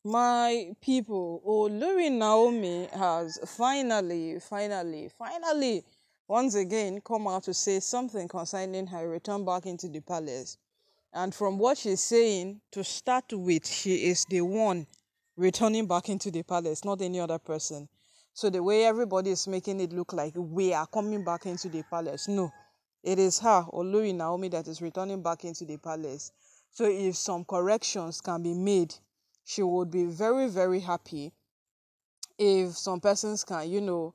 My people, olori Naomi has finally once again come out to say something concerning her return back into the palace. And from what she's saying, to start with, she is the one returning back into the palace, not any other person. So the way everybody is making it look like we are coming back into the palace, no, it is her, olori Naomi, that is returning back into the palace. So if some corrections can be made, she would be very, very happy if some persons can,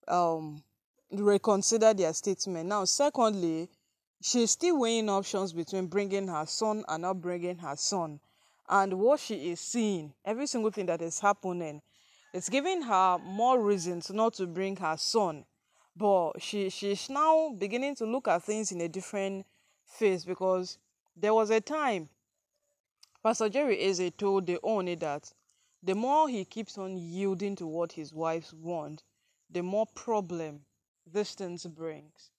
um, reconsider their statement. Now, secondly, she's still weighing options between bringing her son and not bringing her son. And what she is seeing, every single thing that is happening, it's giving her more reasons not to bring her son. But she's now beginning to look at things in a different phase, because there was a time Pastor Jerry Eze told the owner that the more he keeps on yielding to what his wives want, the more problem this thing brings.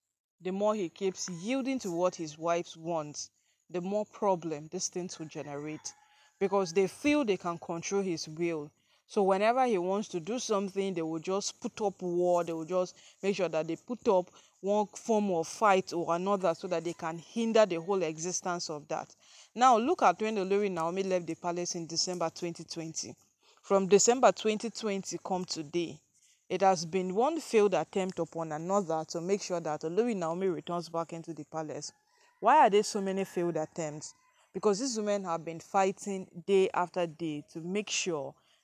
The more he keeps yielding to what his wives want, the more problem this thing will generate. Because they feel they can control his will. So whenever he wants to do something, they will just put up war. They will just make sure that they put up one form of fight or another so that they can hinder the whole existence of that. Now look at when Olori Naomi left the palace in December 2020. From December 2020 come today, it has been one failed attempt upon another to make sure that Olori Naomi returns back into the palace. Why are there so many failed attempts? Because these women have been fighting day after day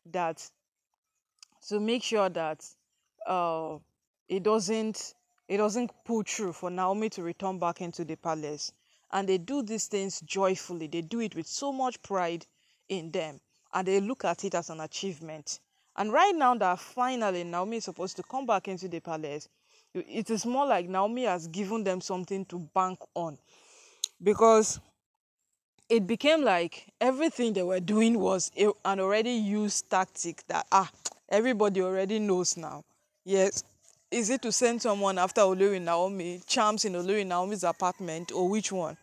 that to make sure that uh it doesn't pull through for Naomi to return back into the palace. And they do these things joyfully. They do it with so much pride in them, and they look at it as an achievement. And right now that finally Naomi is supposed to come back into the palace, it is more like Naomi has given them something to bank on, because it became like everything they were doing was an already used tactic that everybody already knows now. Yes, is it to send someone after Olori Naomi, charms in Olori Naomi's apartment, or which one?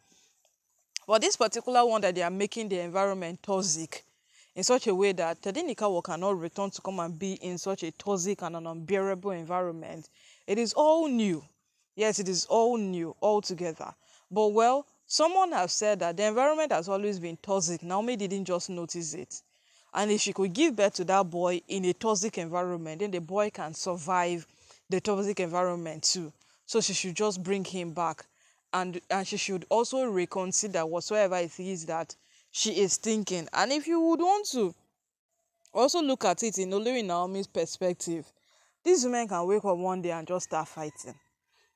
But this particular one, that they are making the environment toxic in such a way that Tedinikawa cannot return to come and be in such a toxic and an unbearable environment. It is all new. Yes, it is all new altogether. But well, someone has said that the environment has always been toxic. Naomi didn't just notice it. And if she could give birth to that boy in a toxic environment, then the boy can survive the toxic environment too. So she should just bring him back. And she should also reconsider whatsoever it is that she is thinking. And if you would want to also look at it in Olori Naomi's perspective, these women can wake up one day and just start fighting.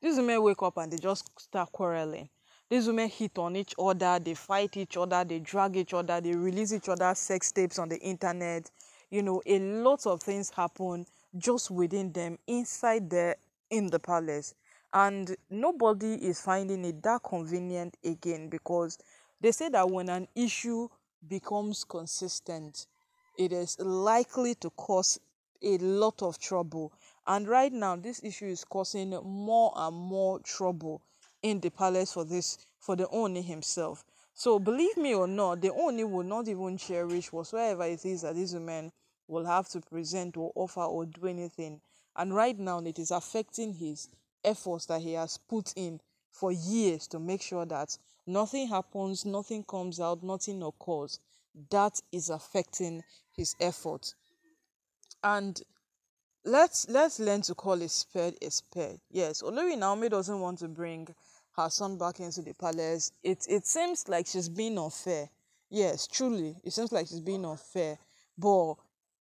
These women wake up and they just start quarreling. These women hit on each other, they fight each other, they drag each other, they release each other's sex tapes on the internet. A lot of things happen just within them, inside there in the palace. And nobody is finding it that convenient again, because they say that when an issue becomes consistent, it is likely to cause a lot of trouble. And right now, this issue is causing more and more trouble in the palace for the Oni himself. So believe me or not, the Oni will not even cherish whatsoever it is that these women will have to present or offer or do anything. And right now, it is affecting his efforts that he has put in for years to make sure that nothing happens, nothing comes out, nothing occurs. That is affecting his effort. And let's learn to call a spade a spade. Yes, Olori Naomi doesn't want to bring her son back into the palace. It seems like she's being unfair. Yes, truly, it seems like she's being unfair. But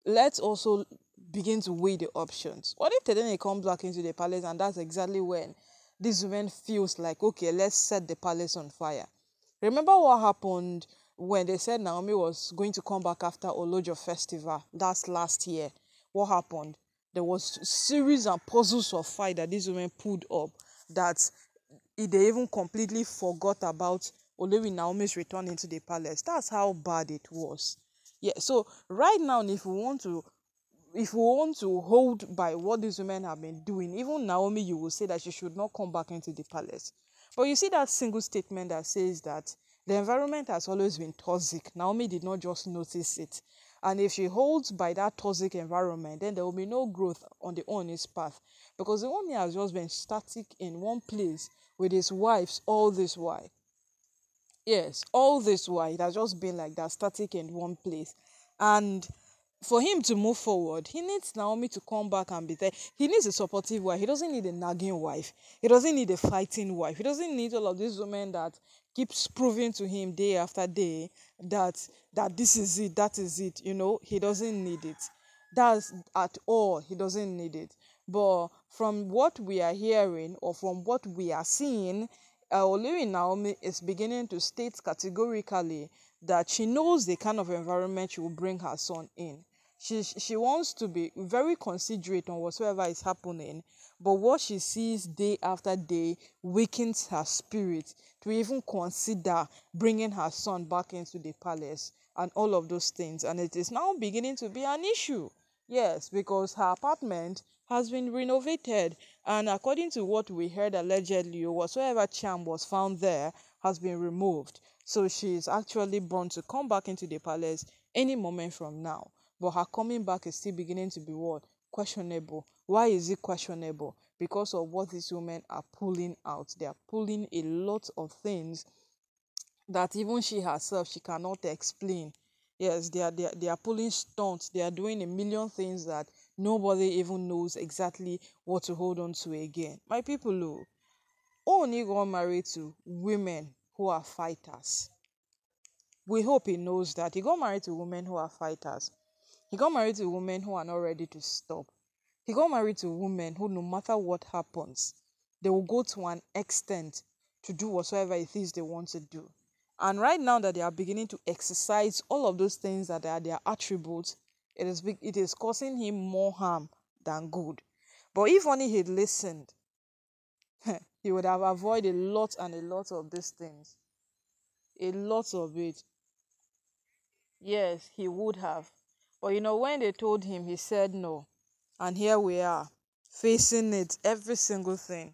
let's also begin to weigh the options. What if Tedene comes back into the palace, and that's exactly when this woman feels like, okay, let's set the palace on fire. Remember what happened when they said Naomi was going to come back after Olojo festival? That's last year. What happened? There was series and puzzles of fight that these women pulled up, that they even completely forgot about Olori Naomi's return into the palace. That's how bad it was. Yeah, so right now, if we want to hold by what these women have been doing, even Naomi, you will say that she should not come back into the palace. But you see that single statement that says that the environment has always been toxic. Naomi did not just notice it. And if she holds by that toxic environment, then there will be no growth on the Oni's path. Because the Oni has just been static in one place with his wives all this while. Yes, all this while it has just been like that, static in one place. And for him to move forward, he needs Naomi to come back and be there. He needs a supportive wife. He doesn't need a nagging wife. He doesn't need a fighting wife. He doesn't need all of these women that keeps proving to him day after day that this is it, that is it. He doesn't need it. That's at all. He doesn't need it. But from what we are hearing or from what we are seeing, Olori Naomi is beginning to state categorically that she knows the kind of environment she will bring her son in. She wants to be very considerate on whatsoever is happening, but what she sees day after day weakens her spirit to even consider bringing her son back into the palace and all of those things. And it is now beginning to be an issue. Yes, because her apartment has been renovated, and according to what we heard allegedly, whatsoever charm was found there has been removed. So she is actually born to come back into the palace any moment from now. But her coming back is still beginning to be what? Questionable. Why is it questionable? Because of what these women are pulling out. They are pulling a lot of things that even she herself she cannot explain. Yes, they are pulling stunts. They are doing a million things that nobody even knows exactly what to hold on to again. My people, who only got married to women who are fighters. We hope he knows that he got married to women who are fighters. He got married to women who are not ready to stop. He got married to women who, no matter what happens, they will go to an extent to do whatsoever it is they want to do. And right now that they are beginning to exercise all of those things that are their attributes, it is causing him more harm than good. But if only he'd listened, he would have avoided a lot and a lot of these things. A lot of it. Yes, he would have. But when they told him, he said no. And here we are, facing it, every single thing.